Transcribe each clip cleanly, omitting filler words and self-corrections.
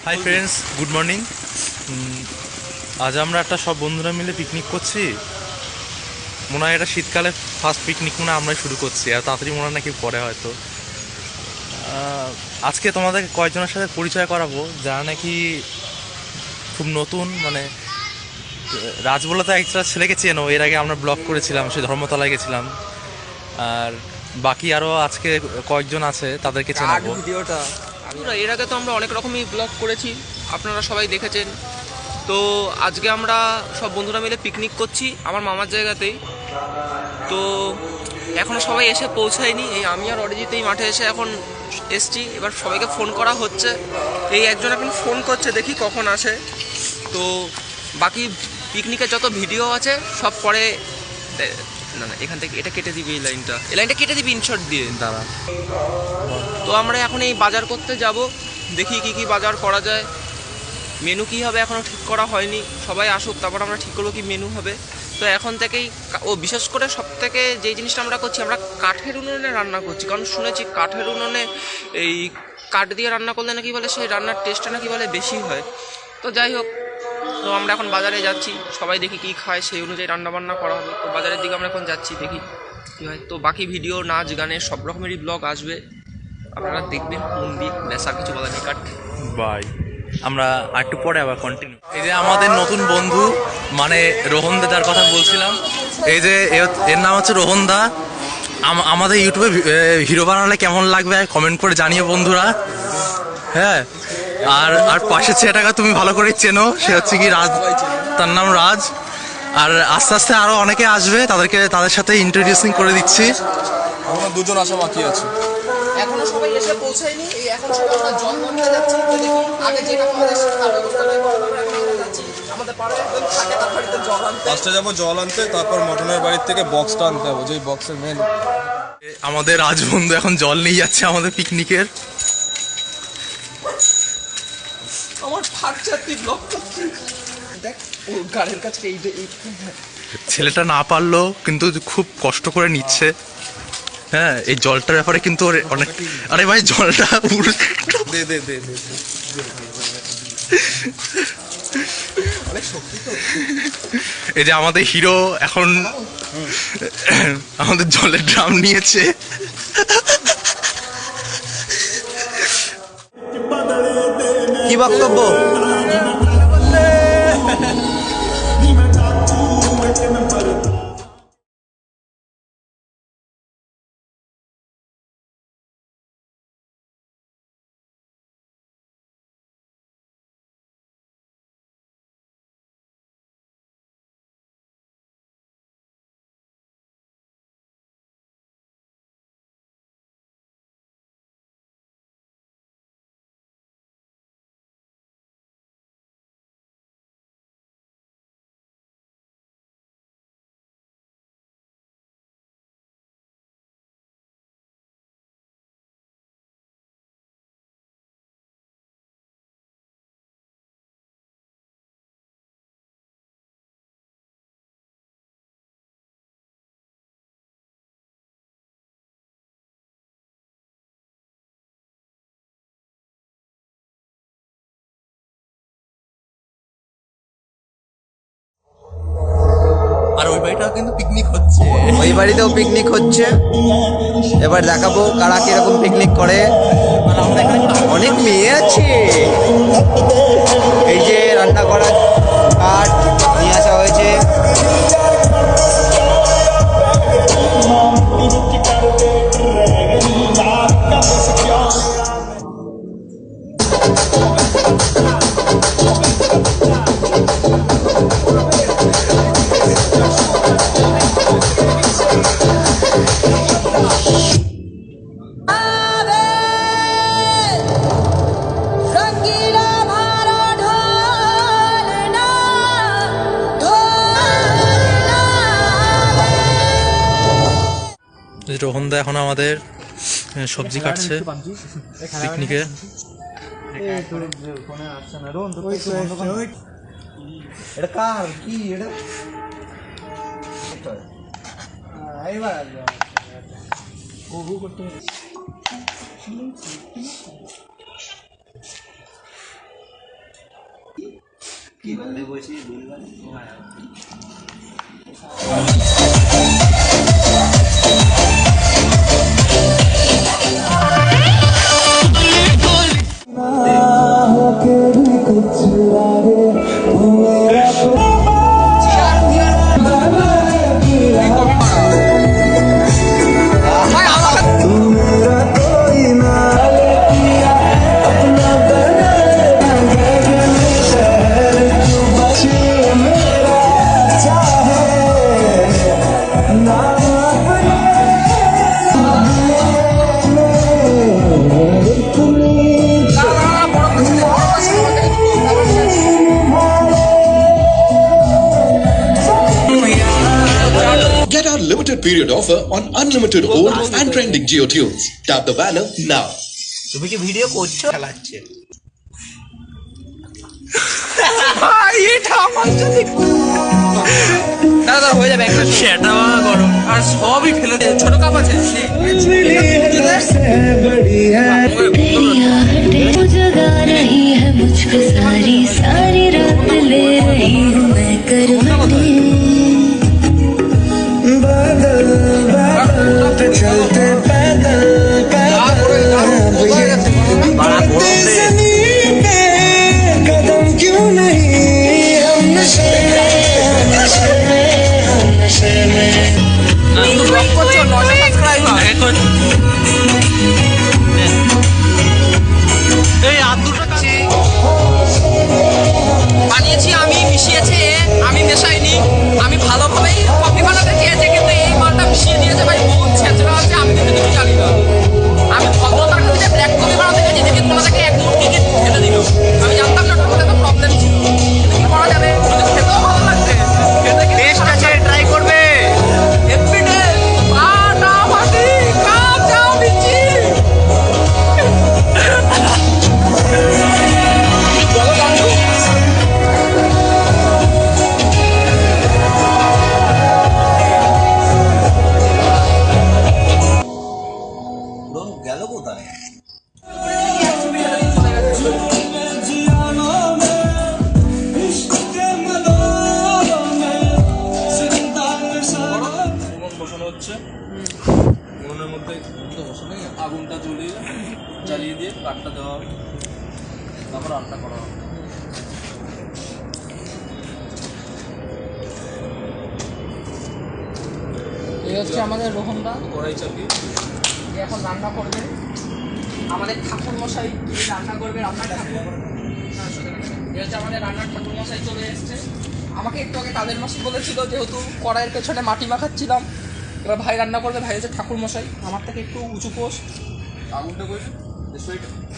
Hi friends, good morning. আজ আমরা একটা সব বন্ধুরা মিলে পিকনিক করছি। মনে হয় এটা শীতকালে ফার্স্ট পিকনিক মনে হয় আমরাই শুরু করছি, আর তাড়াতাড়ি মনে হয় নাকি পরে হয়তো। আজকে তোমাদের কয়েকজনের সাথে পরিচয় করাবো যারা নাকি খুব নতুন, মানে রাজ বলে তো একটা ছেলেকে চেনো, এর আগে আমরা ব্লগ করেছিলাম, সে ধর্মতলায় গেছিলাম। আর বাকি আরও আজকে কয়েকজন আছে, তাদেরকে চেনাবো। ভিডিওটা এর আগে তো আমরা অনেক রকমই ব্লগ করেছি, আপনারা সবাই দেখেছেন। তো আজকে আমরা সব বন্ধুরা মিলে পিকনিক করছি আমার মামার জায়গাতেই। তো এখনও সবাই এসে পৌঁছায়নি, এই আমি আর অরিজিৎ এই মাঠে এসে এখন এসছি। এবার সবাইকে ফোন করা হচ্ছে, এই একজন এখন ফোন করছে, দেখি কখন আসে। তো বাকি পিকনিকের যত ভিডিও আছে সব পরে, না না এখান থেকে এটা কেটে দিবি, এই লাইনটা কেটে দিবি ইনশর্ট দিয়ে দাঁড়া। তো আমরা এখন এই বাজার করতে যাব, দেখি কি কি বাজার করা যায়। মেনু কি হবে এখনও ঠিক করা হয়নি, সবাই আসুক তারপর আমরা ঠিক করবো কি মেনু হবে। তো এখন থেকেই বিশেষ করে সব থেকে যেই জিনিসটা আমরা করছি, আমরা কাঠের উনুনে রান্না করছি, কারণ শুনেছি কাঠের উনুনে এই কাঠ দিয়ে রান্না করলে নাকি বলে সেই রান্নার টেস্টটা নাকি বলে বেশি হয়। তো যাই হোক, তো আমরা এখন বাজারে যাচ্ছি, সবাই দেখি কী খায় সেই অনুযায়ী রান্নাবান্না করা হবে। তো বাজারের দিকে আমরা এখন যাচ্ছি, দেখি কী হয়। তো বাকি ভিডিও, নাচ গানের সব রকমেরই ব্লগ আসবে, আপনারা দেখবেন মন দিয়ে। ব্যাস আর কিছু বলা নেই, কাট বাই। আমরা একটু পরে আবার কন্টিনিউ। এই যে আমাদের নতুন বন্ধু, মানে রোহন দা, যার কথা বলছিলাম, এই যে এর নাম হচ্ছে রোহন দা। আমাদের ইউটিউবে হিরো বানালে কেমন লাগবে কমেন্ট করে জানিয়ে বন্ধুরা। হ্যাঁ, আর আর পাশের ছেলেটাকে তুমি ভালো করে চেনো, সে হচ্ছে কি রাজ, তার নাম রাজ। আর আস্তে আস্তে আরো অনেকে আসবে, তাদের সাথে ইন্ট্রোডিউসিং করে দিচ্ছি। আমরা দুজন আসা বাকি আছে, এখনো সবাই এসে পৌঁছায়নি। এই এখন সবাই আমরা জল নিতে যাচ্ছি, তো দেখি আগে যেটা আমাদের তার ব্যবস্থাটাই করবো। এখন আমরা যাচ্ছি আমাদের পাড়ায় একদম থাকে, তার বাড়িতে জল আনতে। ফার্স্টে যাবো জল আনতে, তারপর মটনের বাড়ির থেকে বক্সটা আনতে হবে, যেই বক্সের মেন। আমাদের রাজ বন্ধু এখন জল নিয়ে যাচ্ছে আমাদের পিকনিকের। আমার ফাঁকটা তুই ব্লক করছিস, দেখ ও গাড়ির কাছে এই ছেলেটা না পারলো কিন্তু খুব কষ্ট করে নিচ্ছে। হ্যাঁ, এই জলটার ব্যাপারে কিন্তু অনেক, আরে ভাই জলটা দে দে দে দে। এই যে আমাদের হিরো এখন আমাদের জলের ড্রাম নিয়েছে। কি বক্তব্য? আর ওই বাড়িটা কিন্তু পিকনিক হচ্ছে, ওই বাড়িতেও পিকনিক হচ্ছে। এবার দেখাবো কারা কিরকম পিকনিক করে। অনেক মেয়ে আছে। এই যে রান্না করার কাঠ নিয়ে আসা হয়েছে। রোহনদা এখন আমাদের সবজি কাটছে পিকনিকে। এটা কার কি এটা? Get our limited period offer on unlimited old and trending Geo tunes. Tap the banner now. তুমি কি ভিডিও করছো? চালাচ্ছে। দাদা হয়ে যাবে একটা সেটা গরম আর সবই ফেলে দিয়ে ছোট কাপ আছে तू जगा रही है मुझको सारी सारी रात ले रही हूँ मैं करवटें बादल बादल पे चलते पैदल पैदल बढ़ते ज़मीन पे कदम क्यों नहीं हम नशे में नशे में हम नशे में এই আদুটা বানিয়েছি আমি, মিশিয়েছে এ, আমি মেশাইনি। আমি ভালোভাবেই কফি বানাতে চেয়েছি, কিন্তু এই মালটা মিশিয়ে দিয়েছে ভাই, বহুত ছেঁচড়া আছে, আমি কিন্তু কিছু জানি না। আমি ভদ্রতার মধ্যে ব্ল্যাক কফি বানাতে গেছি, দেখি কোথা থেকে এক মুঠ টিকিট ফেলে দিল। আমি জানতাম না ওটার মধ্যে একটা প্রবলেম ছিল। কিন্তু কি করা যাবে, কিন্তু খেতেও ভালো লাগছে। খেতে কি টেস্ট আছে, ট্রাই করবে। এভরিডে আটা মাটি কাঁচা বিচি। বলো বন্ধু, গেল কোথায়? উনুন বসানো হচ্ছে। উনুনের মধ্যে বসানো আগুনটা জ্বালিয়ে দিয়ে কাঠটা দেওয়া হবে, তারপর রান্না করা হবে। এই হচ্ছে আমাদের রোহনদা, কড়াই চাপিয়ে যে এখন রান্না করবে। আমাদের ঠাকুর মশাই রান্না করবে, রান্নার ঠাকুর। এই হচ্ছে আমাদের রান্নার ঠাকুর মশাই চলে এসছে। আমাকে একটু আগে কাদের মাসি বলেছিল, যেহেতু কড়াইয়ের পেছনে মাটি মাখাচ্ছিলাম, এবার ভাই রান্না করবে। ভাই হচ্ছে ঠাকুর মশাই, আমার থেকে একটু উঁচু পোস্ট। আগুনটা করে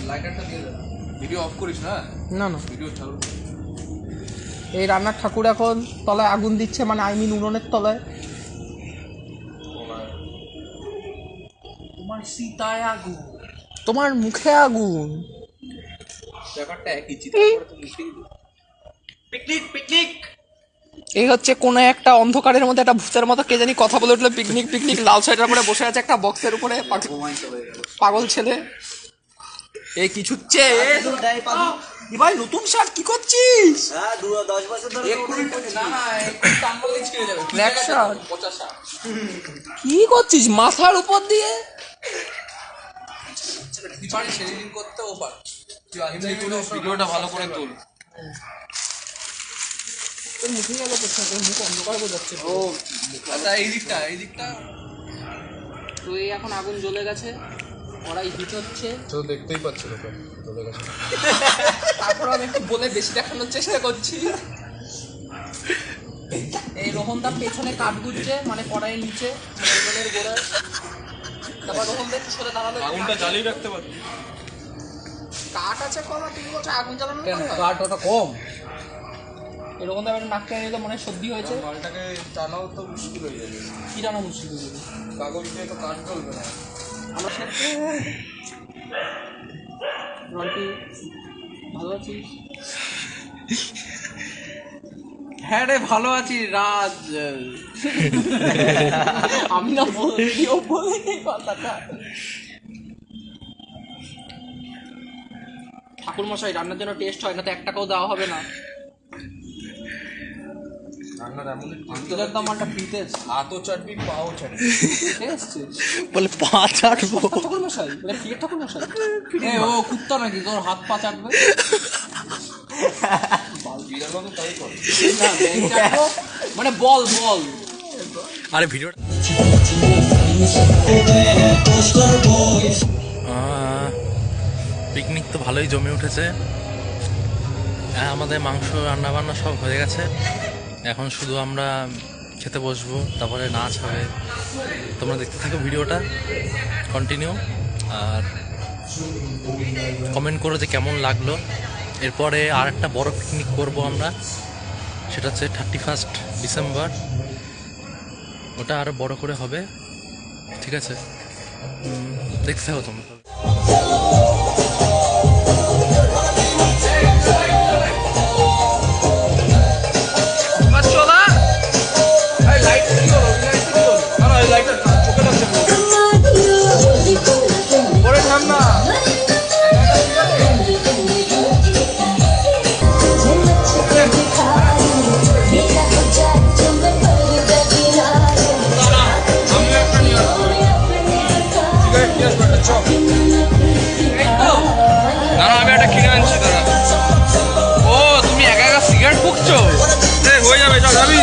লাইটারটা দিয়ে দেবে। ভিডিও অফ করিস না, না না, ভিডিও চালু। এই রান্নার ঠাকুর এখন তলায় আগুন দিচ্ছে, মানে উনুনের তলায়। তোমার সীতায় আগুন, তোমার মুখে আগুন। ব্যাপারটা একই পিকনিক পিকনিক। এই হচ্ছে কোন একটা অন্ধকারের মধ্যে একটা ভূতের মতো কে জানি কথা বলে উঠলো, পিকনিক পিকনিক। লাল সোয়েটার পরে বসে আছে একটা বক্সের উপরে, পাগল ছেলে। এই কিছু ভাই নতুন শার্ট কি করছিস? হ্যাঁ, 10 বছর ধরে ব্ল্যাক শার্ট কি করছিস মাথার উপর দিয়ে? শেডিং করতে ও পার। ভিডিওটা ভালো করে তুল। তোর মুখে গেল কোথায়? মুখ অন্ধকার বোঝাচ্ছে। ও আচ্ছা, এই দিকটা তো এই এখন আগুন জ্বলে গেছে, কড়াই হিট হচ্ছে। তো দেখতেই পাচ্ছি লোকে চলে গেছে। তারপর আমি একটু বলে বেশি দেখানোর চেষ্টা করছি। এই রোহনদা পেছনে কাঠ গুজছে, মানে কড়াইয়ের নিচে উনুনের গোড়ায়। তারপর রোহনদা একটু সরে দাঁড়ালো। আগুনটা জ্বালিয়ে রাখতে পারবি? কাঠ আছে কলা, তুমি বলছো আগুন জ্বালানো? কাঠ ওটা কম। এই রোহনদা একটু নাক টেনে নিল, মানে সর্দি হয়েছে। মালটাকে টানাও তো মুশকিল হয়ে যাবে। কি জানা মুশকিল হয়ে যাবে? কাগজ দিয়ে তো কাঠ চলবে না। আমার সাথে রন্টি ভালো আছিস? হ্যাঁ রে, ভালো আছি রাজ। আমি না বলিও বলে এই কথাটা। ঠাকুর মশাই রান্নার জন্য টেস্ট হয় না তো 1 টাকাও দেওয়া হবে না। আপনার এমন আঙ্কেলের দাম একটা পিতে হাতও চাটবি পাও চাটবি ঠিক আছে বলে পা চাটবো। ঠাকুর মশাই এটা কি ঠাকুর মশাই ও কুত্তা নাকি তোর হাত পা চাটবে বিড়ালও তো তাই করে না চাটবো মানে বল বল। আরে ভিডিওটা পিকনিক তো ভালোই জমে উঠেছে। হ্যাঁ, আমাদের মাংস রান্না বান্না সব হয়ে গেছে, এখন শুধু আমরা খেতে বসবো, তারপরে নাচ হবে। তোমরা দেখতে থাকো ভিডিওটা কন্টিনিউ, আর কমেন্ট করো যে কেমন লাগলো। এরপরে আর একটা বড় পিকনিক করব আমরা, সেটা হচ্ছে 31 ডিসেম্বর। ওটা আরও বড় করে হবে, ঠিক আছে? দেখতে থাকো তোমরা। আমি একটা কিনে আনছি দাদা। ও তুমি একা একা সিগারেট ফুঁকছো? হয়ে যাবে, চল যাবি।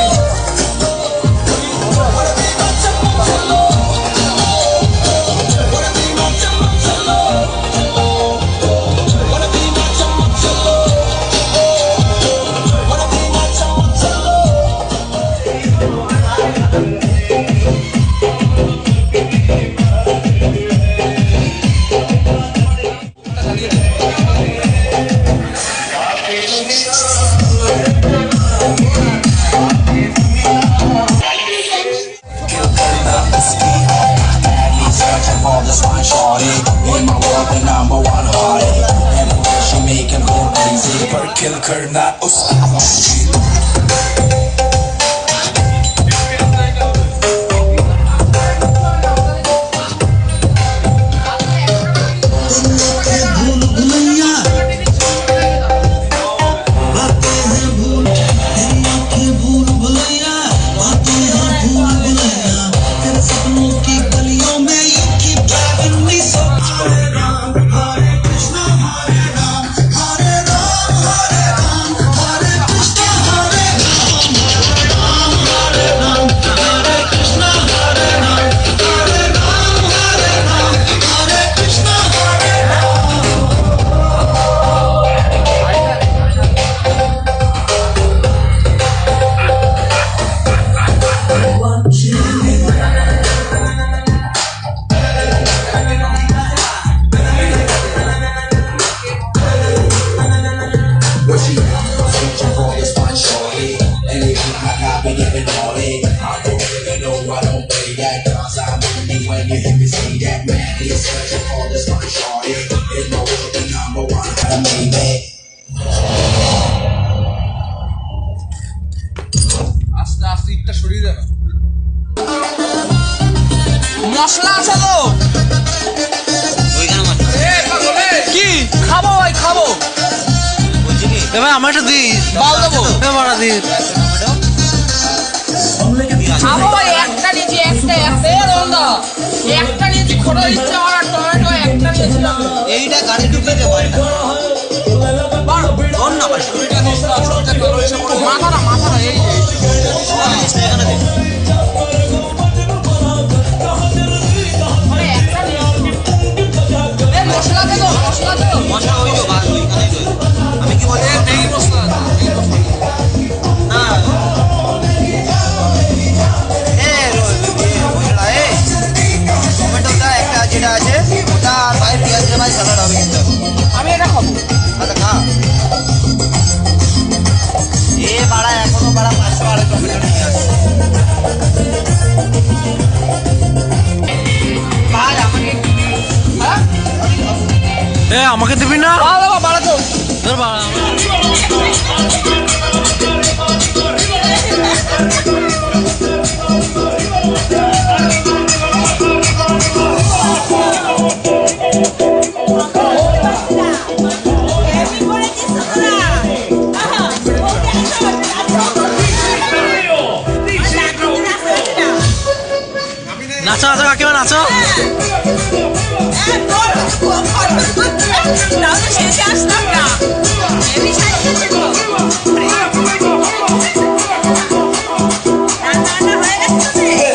আস্তে আস্তে ইটটা সরিয়ে দে না। মশলা আছে তো? কি খাবো ভাই, খাবো। এবার আমার একটা দিস, বাল দেবো। এবার দিস। খাবো ভাই, একটা নিচে একটা নিচে খোড়ো ইচ্ছে আর টমেটো একটা নিয়েছিলাম। এইটা গাড়ি ঢুকে দেবো মাথাটা এই মশলা দেবো, মশলা দেবো। আমি কি বলছি এই মশলা টমেটোটা একটা যেটা আছে ওটা আর ভাই পেঁয়াজ ভাই সালাড হবে কিন্তু আমি এটা খাবো। আচ্ছা খা এ বাড়া এখনো বাড়া 500 আড়ে টমেটো নিয়ে আসে ভাই আমাকে এ আমাকে দিবি না? বাড়া তো তোর বাড়া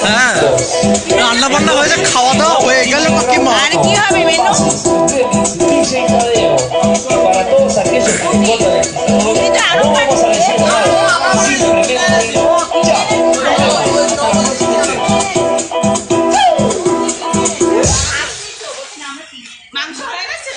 হ্যাঁ, রান্না বান্না হয়েছে, খাওয়া দাওয়া হয়ে গেল কাকিমা। আর কি হবে মেনু? এটা আরো মাংস হয়ে গেছে?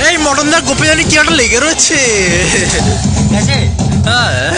এই মটনদার গোপী জানি কি একটা লেগে রয়েছে। হ্যাঁ